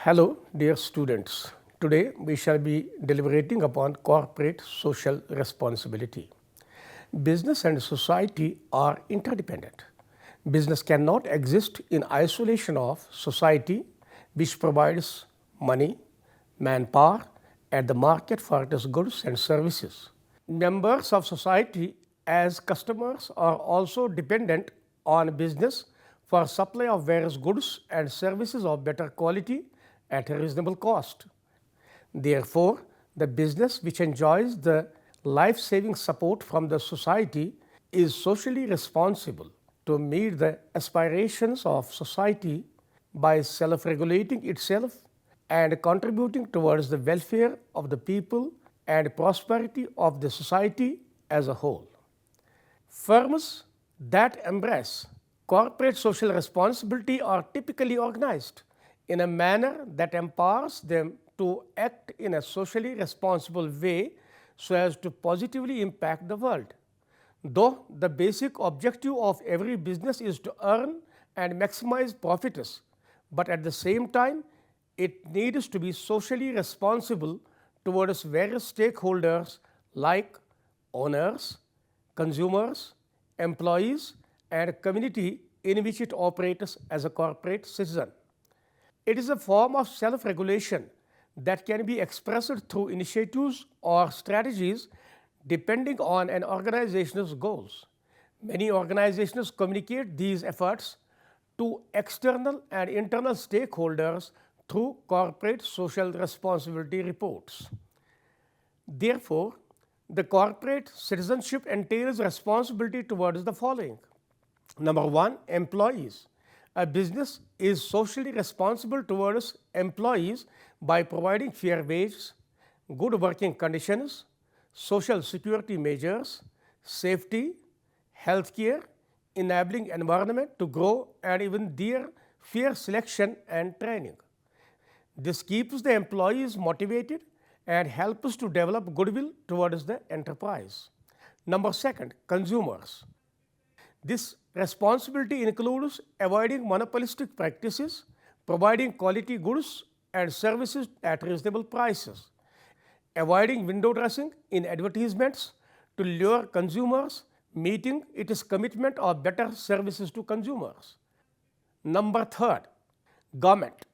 Hello, dear students. Today we shall be deliberating upon corporate social responsibility. Business and society are interdependent. Business cannot exist in isolation of society, which provides money, manpower, and the market for its goods and services. Members of society as customers are also dependent on business for supply of various goods and services of better quality at a reasonable cost. Therefore, the business which enjoys the life-saving support from the society is socially responsible to meet the aspirations of society by self-regulating itself and contributing towards the welfare of the people and prosperity of the society as a whole. Firms that embrace corporate social responsibility are typically organized in a manner that empowers them to act in a socially responsible way so as to positively impact the world. Though the basic objective of every business is to earn and maximize profits, but at the same time, it needs to be socially responsible towards various stakeholders like owners, consumers, employees, and community in which it operates as a corporate citizen. It is a form of self-regulation that can be expressed through initiatives or strategies depending on an organization's goals. Many organizations communicate these efforts to external and internal stakeholders through corporate social responsibility reports. Therefore, the corporate citizenship entails responsibility towards the following. Number one, employees. A business is socially responsible towards employees by providing fair wages, good working conditions, social security measures, safety, healthcare, enabling environment to grow, and even their fair selection and training. This keeps the employees motivated and helps to develop goodwill towards the enterprise. Number second, consumers. This responsibility includes avoiding monopolistic practices, providing quality goods and services at reasonable prices, avoiding window dressing in advertisements to lure consumers, meeting its commitment of better services to consumers. Number third, government.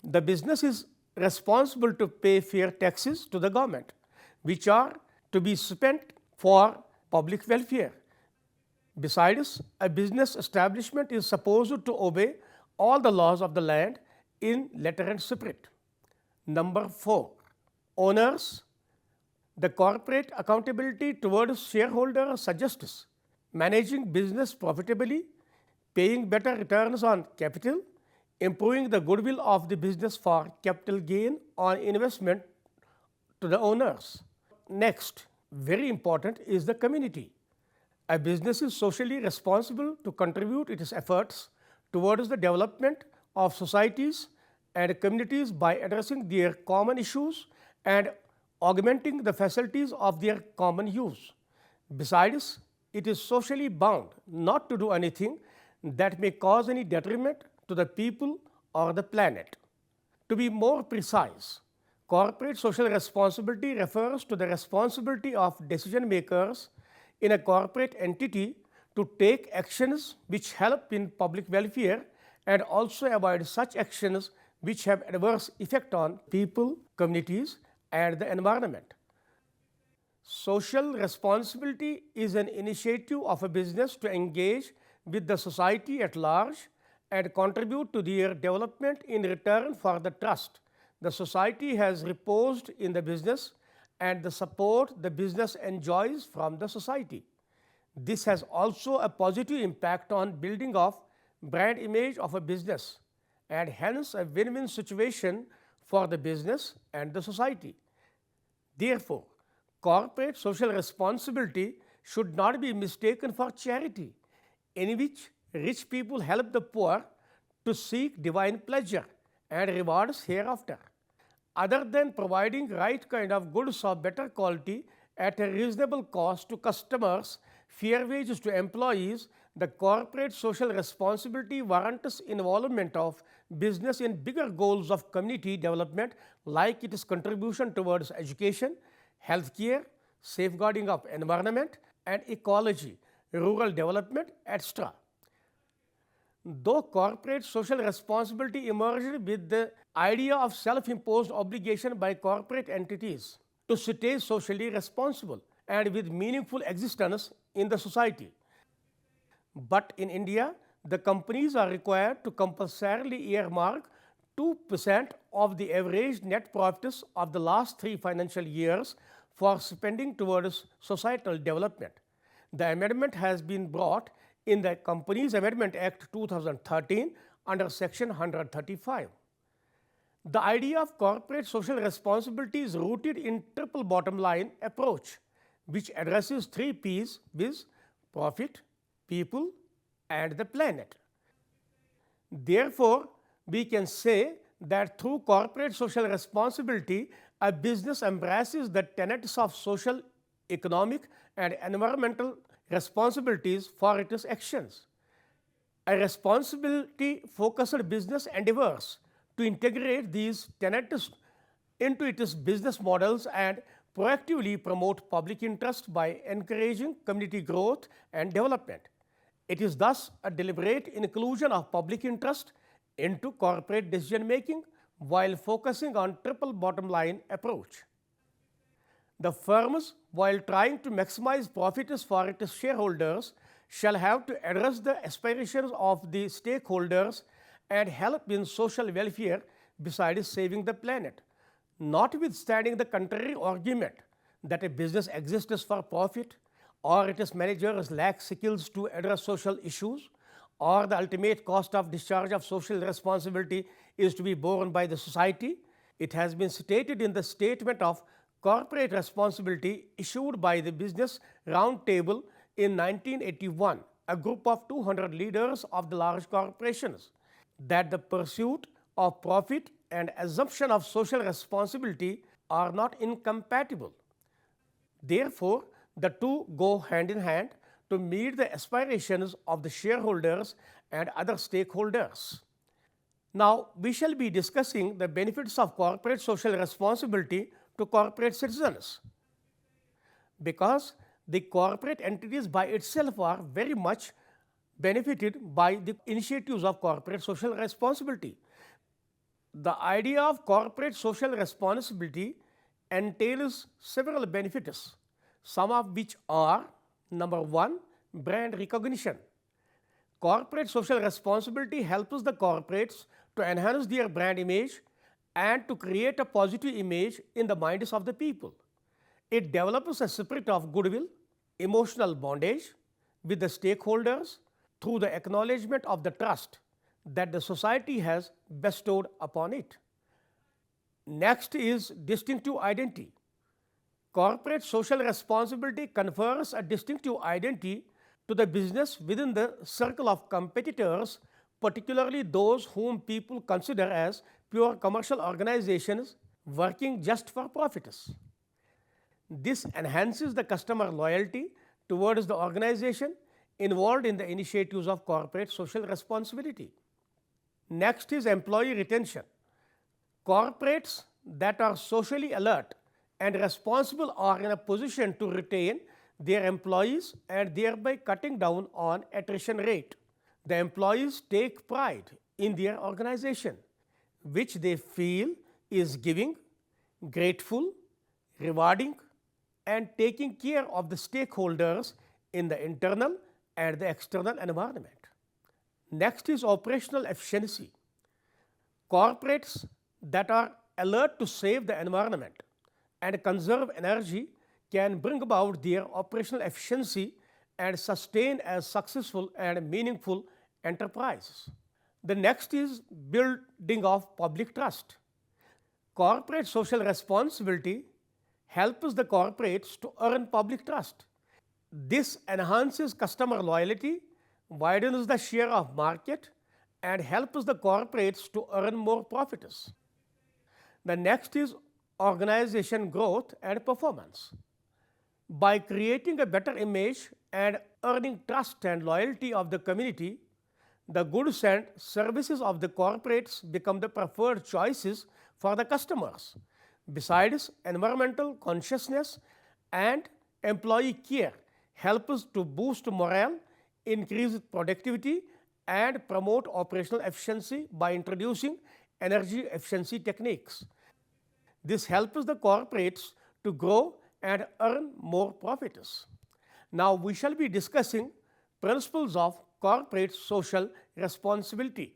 The business is responsible to pay fair taxes to the government, which are to be spent for public welfare. Besides, a business establishment is supposed to obey all the laws of the land in letter and spirit. Number four, owners. The corporate accountability towards shareholders suggests managing business profitably, paying better returns on capital, improving the goodwill of the business for capital gain on investment to the owners. Next, very important, is the community. A business is socially responsible to contribute its efforts towards the development of societies and communities by addressing their common issues and augmenting the facilities of their common use. Besides, it is socially bound not to do anything that may cause any detriment to the people or the planet. To be more precise, corporate social responsibility refers to the responsibility of decision makers in a corporate entity to take actions which help in public welfare and also avoid such actions which have adverse effect on people, communities, and the environment. Social responsibility is an initiative of a business to engage with the society at large and contribute to their development in return for the trust the society has reposed in the business and the support the business enjoys from the society. This has also a positive impact on building of brand image of a business and hence a win-win situation for the business and the society. Therefore, corporate social responsibility should not be mistaken for charity, in which rich people help the poor to seek divine pleasure and rewards hereafter. Other than providing right kind of goods of better quality at a reasonable cost to customers fair wages to employees, the corporate social responsibility warrants involvement of business in bigger goals of community development, like its contribution towards education, healthcare, safeguarding of environment and ecology, rural development, etc. Though corporate social responsibility emerged with the idea of self-imposed obligation by corporate entities to stay socially responsible and with meaningful existence in the society. But in India, the companies are required to compulsorily earmark 2% of the average net profits of the last 3 financial years for spending towards societal development. The amendment has been brought in the Companies Amendment Act 2013 under Section 135. The idea of corporate social responsibility is rooted in triple bottom line approach, which addresses 3 P's, viz. Profit, people and the planet. Therefore, we can say that through corporate social responsibility, a business embraces the tenets of social, economic and environmental responsibilities for its actions. A responsibility-focused business endeavors to integrate these tenets into its business models and proactively promote public interest by encouraging community growth and development. It is thus a deliberate inclusion of public interest into corporate decision making while focusing on triple bottom line approach. The firms, while trying to maximize profits for its shareholders, shall have to address the aspirations of the stakeholders and help in social welfare besides saving the planet. Notwithstanding the contrary argument that a business exists for profit, or its managers lack skills to address social issues, or the ultimate cost of discharge of social responsibility is to be borne by the society, it has been stated in the Statement of Corporate Responsibility issued by the Business Roundtable in 1981, a group of 200 leaders of the large corporations, that the pursuit of profit and assumption of social responsibility are not incompatible. Therefore, the two go hand in hand to meet the aspirations of the shareholders and other stakeholders. Now, we shall be discussing the benefits of corporate social responsibility to corporate citizens, because the corporate entities by itself are very much benefited by the initiatives of corporate social responsibility. The idea of corporate social responsibility entails several benefits, some of which are: number 1, brand recognition. Corporate social responsibility helps the corporates to enhance their brand image and to create a positive image in the minds of the people. It develops a spirit of goodwill, emotional bondage with the stakeholders through the acknowledgement of the trust that the society has bestowed upon it. Next is distinctive identity. Corporate social responsibility confers a distinctive identity to the business within the circle of competitors, particularly those whom people consider as pure commercial organizations working just for profits. This enhances the customer loyalty towards the organization involved in the initiatives of corporate social responsibility. Next is employee retention. Corporates that are socially alert and responsible are in a position to retain their employees and thereby cutting down on attrition rate. The employees take pride in their organization, which they feel is giving, grateful, rewarding, and taking care of the stakeholders in the internal and the external environment. Next is operational efficiency. Corporates that are alert to save the environment and conserve energy can bring about their operational efficiency and sustain a successful and meaningful enterprises. The next is building of public trust. Corporate social responsibility helps the corporates to earn public trust. This enhances customer loyalty, widens the share of market, and helps the corporates to earn more profits. The next is organization growth and performance. By creating a better image and earning trust and loyalty of the community, the goods and services of the corporates become the preferred choices for the customers. Besides, environmental consciousness and employee care help us to boost morale, increase productivity, and promote operational efficiency by introducing energy efficiency techniques. This helps the corporates to grow and earn more profits. Now we shall be discussing principles of corporate social responsibility.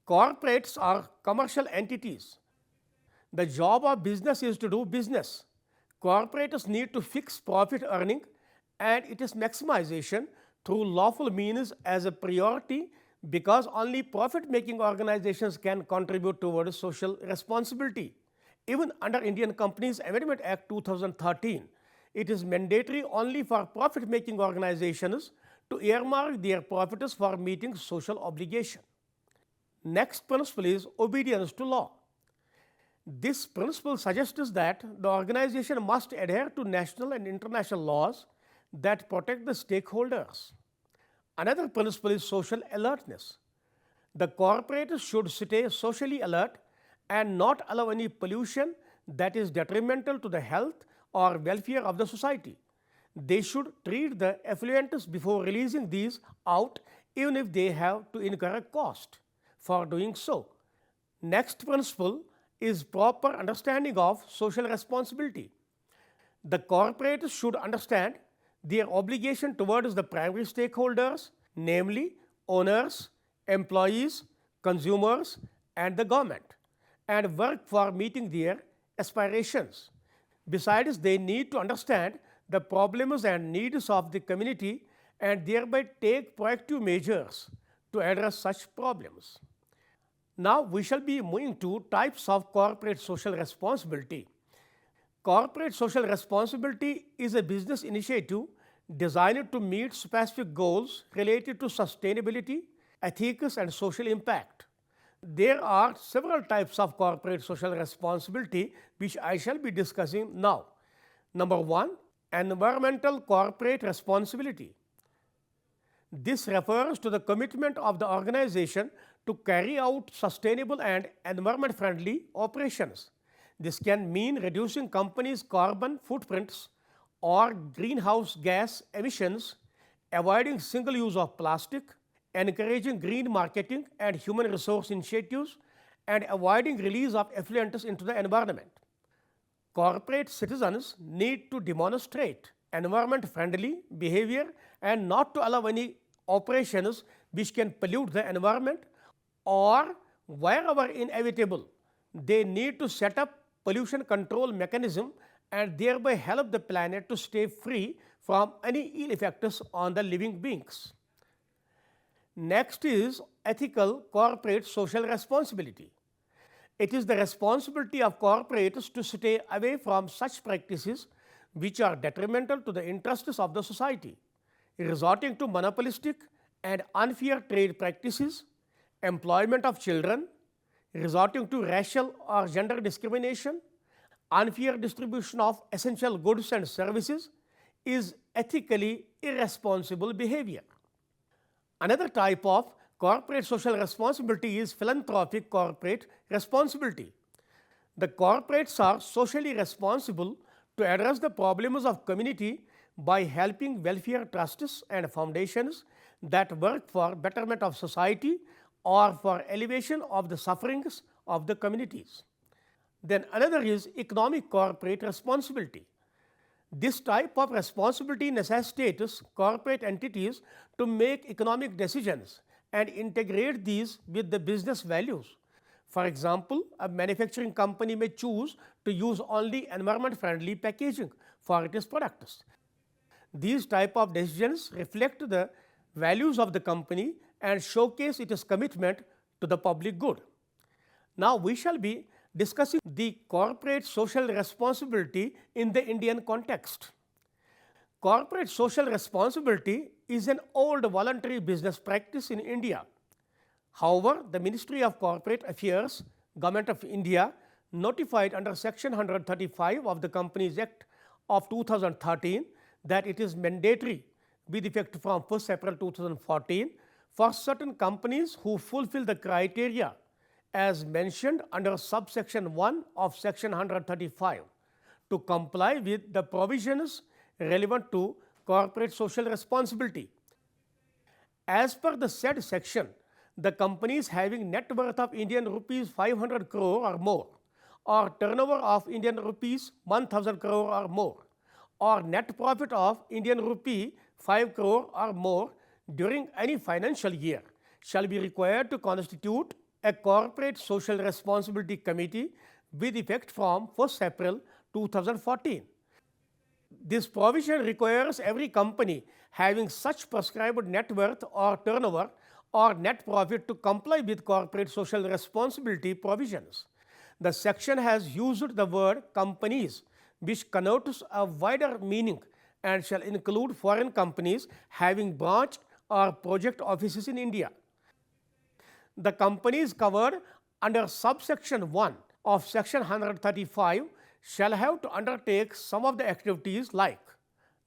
Corporates are commercial entities. The job of business is to do business. Corporates need to fix profit earning and its maximization through lawful means as a priority, because only profit-making organizations can contribute towards social responsibility. Even under Indian Companies Amendment Act 2013, it is mandatory only for profit-making organizations to earmark their profits for meeting social obligation. Next principle is obedience to law. This principle suggests that the organization must adhere to national and international laws that protect the stakeholders. Another principle is social alertness. The corporates should stay socially alert and not allow any pollution that is detrimental to the health or welfare of the society. They should treat the effluents before releasing these out, even if they have to incur a cost for doing so. Next principle is proper understanding of social responsibility. The corporates should understand their obligation towards the primary stakeholders, namely owners, employees, consumers, and the government, and work for meeting their aspirations. Besides, they need to understand the problems and needs of the community and thereby take proactive measures to address such problems. Now we shall be moving to types of corporate social responsibility. Corporate social responsibility is a business initiative designed to meet specific goals related to sustainability, ethics, and social impact. There are several types of corporate social responsibility which I shall be discussing now. Number 1, environmental corporate responsibility. This refers to the commitment of the organization to carry out sustainable and environment-friendly operations. This can mean reducing companies' carbon footprints or greenhouse gas emissions, avoiding single use of plastic, encouraging green marketing and human resource initiatives, and avoiding release of effluents into the environment. Corporate citizens need to demonstrate environment-friendly behavior and not to allow any operations which can pollute the environment, or wherever inevitable, they need to set up pollution control mechanism and thereby help the planet to stay free from any ill effects on the living beings. Next is ethical corporate social responsibility. It is the responsibility of corporates to stay away from such practices which are detrimental to the interests of the society, resorting to monopolistic and unfair trade practices, employment of children, resorting to racial or gender discrimination, unfair distribution of essential goods and services is ethically irresponsible behavior. Another type of corporate social responsibility is philanthropic corporate responsibility. The corporates are socially responsible to address the problems of community by helping welfare trusts and foundations that work for betterment of society or for elevation of the sufferings of the communities. Then another is economic corporate responsibility. This type of responsibility necessitates corporate entities to make economic decisions and integrate these with the business values. For example, a manufacturing company may choose to use only environment-friendly packaging for its products. These type of decisions reflect the values of the company and showcase its commitment to the public good. Now we shall be discussing the corporate social responsibility in the Indian context. Corporate social responsibility is an old voluntary business practice in India. However, the Ministry of Corporate Affairs, Government of India, notified under Section 135 of the Companies Act of 2013 that it is mandatory with effect from 1st April 2014 for certain companies who fulfill the criteria as mentioned under subsection 1 of section 135 to comply with the provisions relevant to corporate social responsibility. As per the said section, the companies having net worth of Indian rupees 500 crore or more, or turnover of Indian rupees 1000 crore or more, or net profit of Indian rupee 5 crore or more during any financial year shall be required to constitute a corporate social responsibility committee with effect from 1st April 2014. This provision requires every company having such prescribed net worth or turnover or net profit to comply with corporate social responsibility provisions. The section has used the word companies, which connotes a wider meaning and shall include foreign companies having branch or project offices in India. The companies covered under subsection 1 of section 135 shall have to undertake some of the activities like: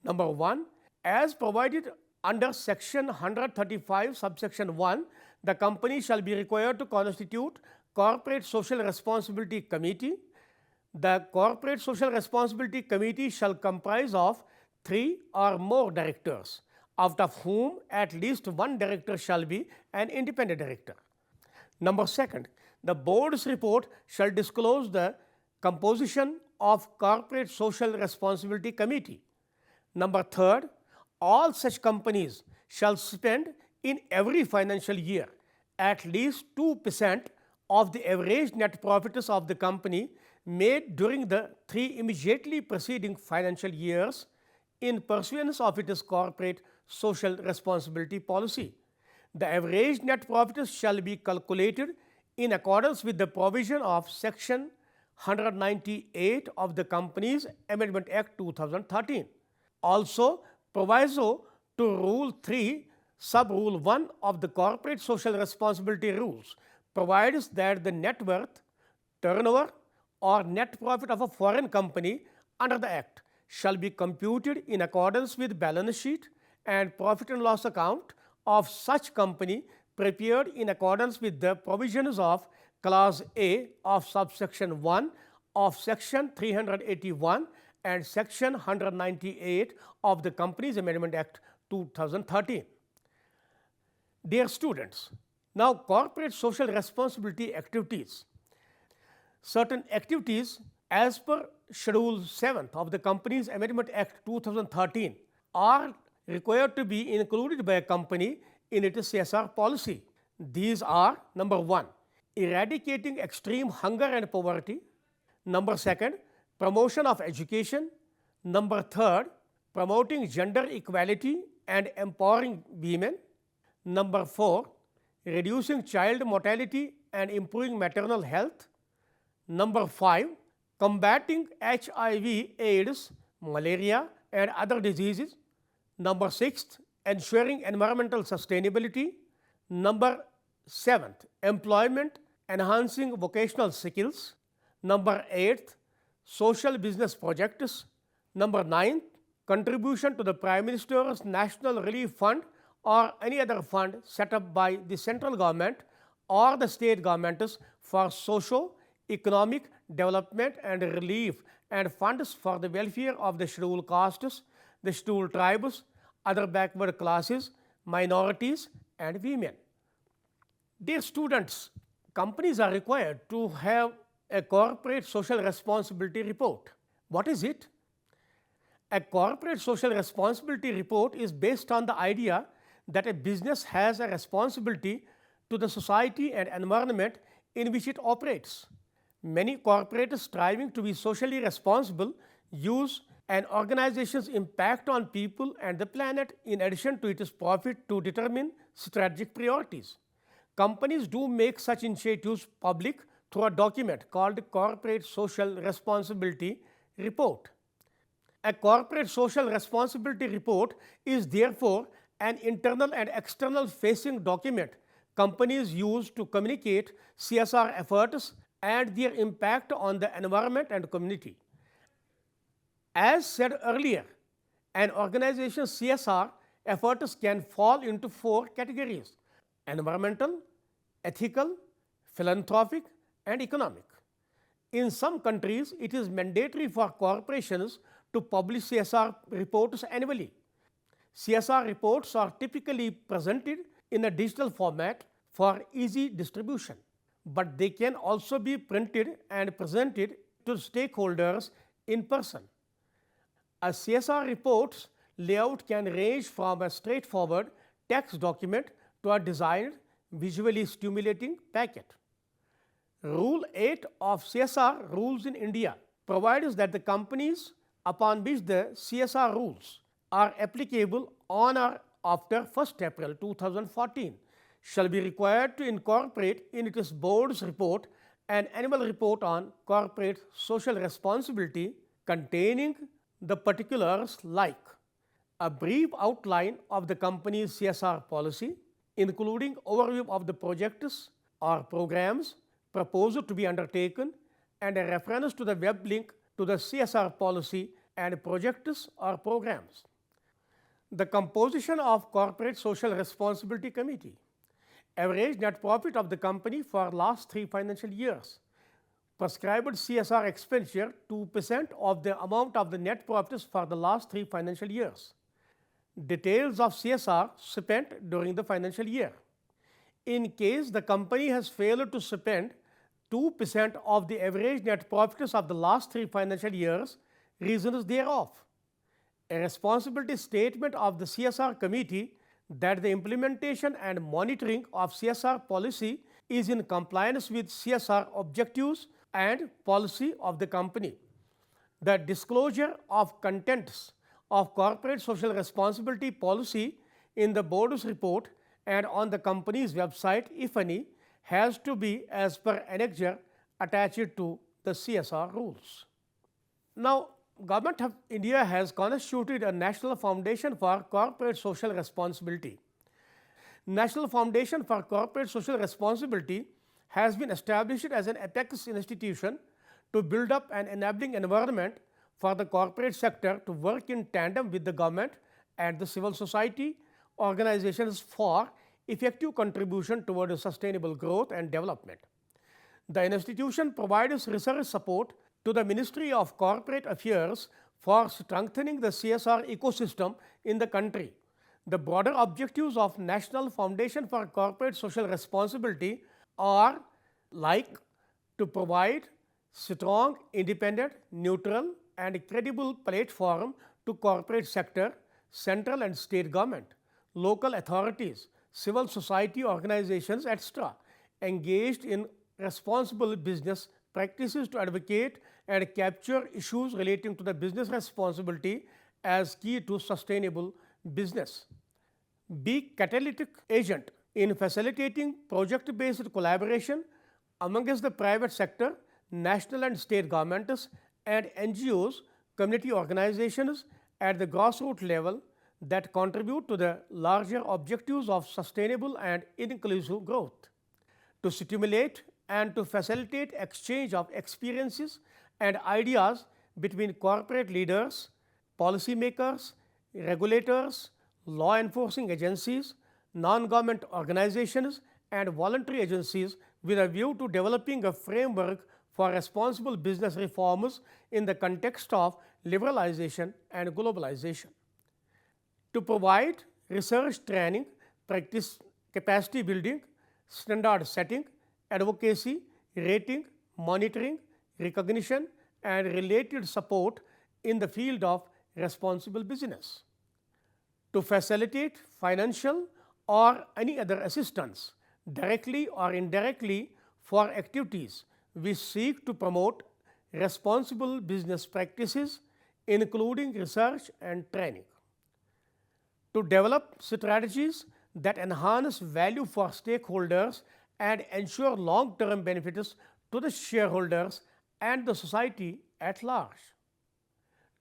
number 1, as provided under section 135 subsection 1, the company shall be required to constitute corporate social responsibility committee. The corporate social responsibility committee shall comprise of 3 or more directors, out of whom at least one director shall be an independent director. Number 2, the board's report shall disclose the composition of corporate social responsibility committee. Number 3, all such companies shall spend in every financial year at least 2% of the average net profits of the company made during the 3 immediately preceding financial years in pursuance of its corporate social responsibility policy. The average net profits shall be calculated in accordance with the provision of section 198 of the Companies Amendment Act 2013. Also, proviso to Rule 3, Sub-Rule 1 of the Corporate Social Responsibility Rules provides that the net worth, turnover or net profit of a foreign company under the Act shall be computed in accordance with balance sheet and profit and loss account of such company prepared in accordance with the provisions of Clause A of subsection 1 of section 381 and section 198 of the Companies Amendment Act 2013. Dear students, now corporate social responsibility activities. Certain activities as per Schedule 7th of the Companies Amendment Act 2013 are required to be included by a company in its CSR policy. These are: number 1, eradicating extreme hunger and poverty; number 2, promotion of education; number 3, promoting gender equality and empowering women; number 4, reducing child mortality and improving maternal health; number 5, combating HIV/AIDS, malaria and other diseases; number 6, ensuring environmental sustainability; number 7, employment, enhancing vocational skills; number 8, social business projects; number 9, contribution to the Prime Minister's National Relief Fund or any other fund set up by the central government or the state governments for socio-economic development and relief, and funds for the welfare of the scheduled castes, the scheduled tribes, other backward classes, minorities and women. Dear students, companies are required to have a corporate social responsibility report. What is it? A corporate social responsibility report is based on the idea that a business has a responsibility to the society and environment in which it operates. Many corporates striving to be socially responsible use an organization's impact on people and the planet in addition to its profit to determine strategic priorities. Companies do make such initiatives public through a document called Corporate Social Responsibility Report. A corporate social responsibility report is therefore an internal and external facing document companies use to communicate CSR efforts and their impact on the environment and community. As said earlier, an organization's CSR efforts can fall into four categories: environmental, ethical, philanthropic, and economic. In some countries, it is mandatory for corporations to publish CSR reports annually. CSR reports are typically presented in a digital format for easy distribution, but they can also be printed and presented to stakeholders in person. A CSR report's layout can range from a straightforward text document to a designed, visually stimulating packet. Rule 8 of CSR rules in India provides that the companies upon which the CSR rules are applicable on or after 1st April 2014 shall be required to incorporate in its board's report an annual report on corporate social responsibility containing the particulars like a brief outline of the company's CSR policy, including overview of the projects or programs proposed to be undertaken, and a reference to the web link to the CSR policy and projects or programs. The composition of Corporate Social Responsibility Committee. Average net profit of the company for last 3 financial years. Prescribed CSR expenditure 2% of the amount of the net profits for the last 3 financial years. Details of CSR spent during the financial year. In case the company has failed to spend 2% of the average net profits of the last 3 financial years, reasons thereof. A responsibility statement of the CSR committee that the implementation and monitoring of CSR policy is in compliance with CSR objectives and policy of the company. The disclosure of contents of corporate social responsibility policy in the board's report and on the company's website, if any, has to be as per annexure attached to the CSR rules. Now, Government of India has constituted a National Foundation for Corporate Social Responsibility. National Foundation for Corporate Social Responsibility has been established as an apex institution to build up an enabling environment for the corporate sector to work in tandem with the government and the civil society organizations for effective contribution towards sustainable growth and development. The institution provides research support to the Ministry of Corporate Affairs for strengthening the CSR ecosystem in the country. The broader objectives of National Foundation for Corporate Social Responsibility are like to provide strong, independent, neutral and credible platform to corporate sector, central and state government, local authorities, civil society organizations, etc., engaged in responsible business practices to advocate and capture issues relating to the business responsibility as key to sustainable business. Be catalytic agent in facilitating project-based collaboration amongst the private sector, national and state governments and NGOs, community organizations at the grassroots level that contribute to the larger objectives of sustainable and inclusive growth. To stimulate and to facilitate exchange of experiences and ideas between corporate leaders, policymakers, regulators, law enforcing agencies, non-government organizations and voluntary agencies with a view to developing a framework for responsible business reforms in the context of liberalization and globalization. To provide research training, practice capacity building, standard setting, advocacy, rating, monitoring, recognition and related support in the field of responsible business. To facilitate financial or any other assistance directly or indirectly for activities which seek to promote responsible business practices including research and training. To develop strategies that enhance value for stakeholders and ensure long-term benefits to the shareholders and the society at large.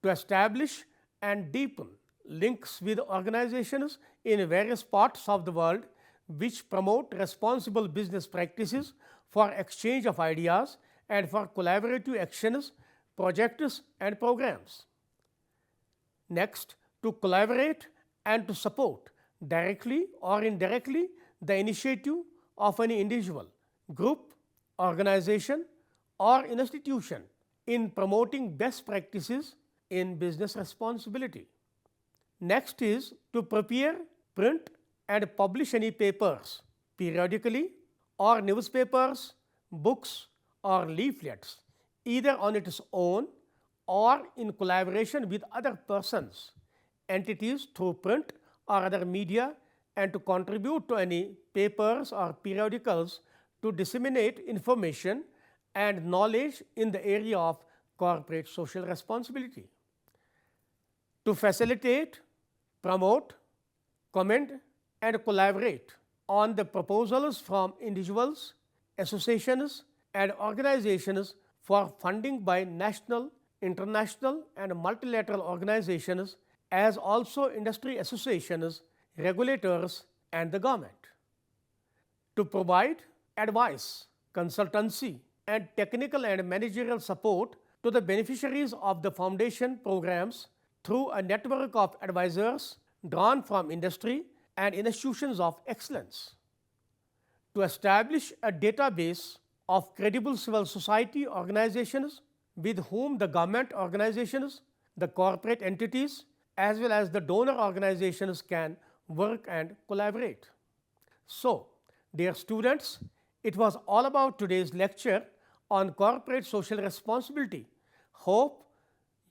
To establish and deepen links with organizations in various parts of the world which promote responsible business practices for exchange of ideas and for collaborative actions, projects and programs. Next, to collaborate and to support directly or indirectly the initiative of any individual, group, organization or institution in promoting best practices in business responsibility. Next is to prepare, print and publish any papers periodically or newspapers, books or leaflets either on its own or in collaboration with other persons, entities through print or other media, and to contribute to any papers or periodicals to disseminate information and knowledge in the area of corporate social responsibility. To facilitate, promote, comment and collaborate on the proposals from individuals, associations and organizations for funding by national, international and multilateral organizations, as also industry associations, regulators and the government. To provide advice, consultancy and technical and managerial support to the beneficiaries of the foundation programs through a network of advisors drawn from industry and institutions of excellence. To establish a database of credible civil society organizations with whom the government organizations, the corporate entities as well as the donor organizations can work and collaborate. So, dear students, it was all about today's lecture on corporate social responsibility. Hope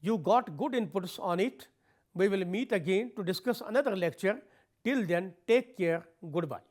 you got good inputs on it. We will meet again to discuss another lecture. Till then, take care. Goodbye.